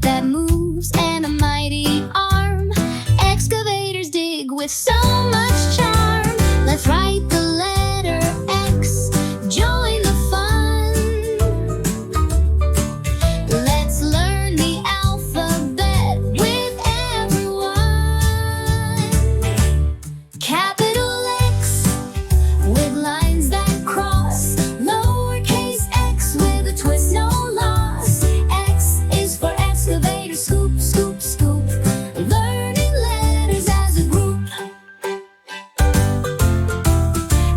feet that moves and a mighty arm. Excavators dig with so much charm. Let's write the letter X. Join the fun. Let's learn the alphabet with everyone. Capital X with lines that cross. Lowercase x with a twist, no loss. X is for excavator, scoop, scoop, scoop. Learning letters as a group.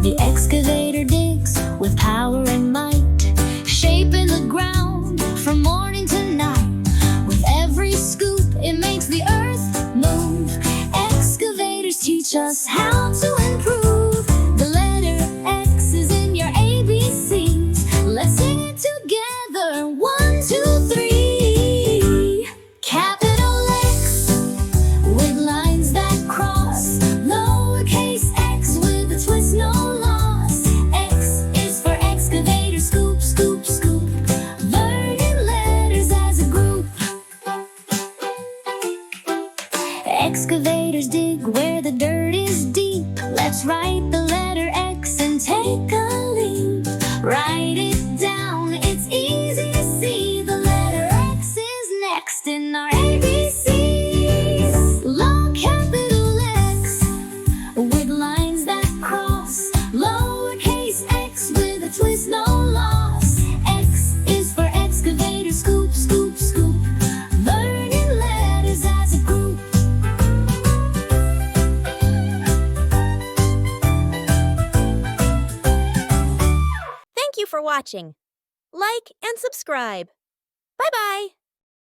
The excavator digs with power and might, shaping the ground from morning to night. With every scoop, it makes the earth move. Excavators teach us how to improve. The letter X is in your ABCs. Let's sing it together. 1, 2, 3. Capital X with lines that cross. Lowercase x with a twist, no loss. X is for excavator, scoop, scoop, scoop. Learning letters as a group. Excavators dig where the dirt is deep. Let's write the letter X and take a leap. Write it down, it's easy to see. The letter X is next in our ABCs. Long capital X with lines that cross. Lowercase x with a twist, no loss. X is for excavator, scoop, scoop, scoop. Learning letters as a group. Thank you for watching. Like and subscribe. Bye-bye.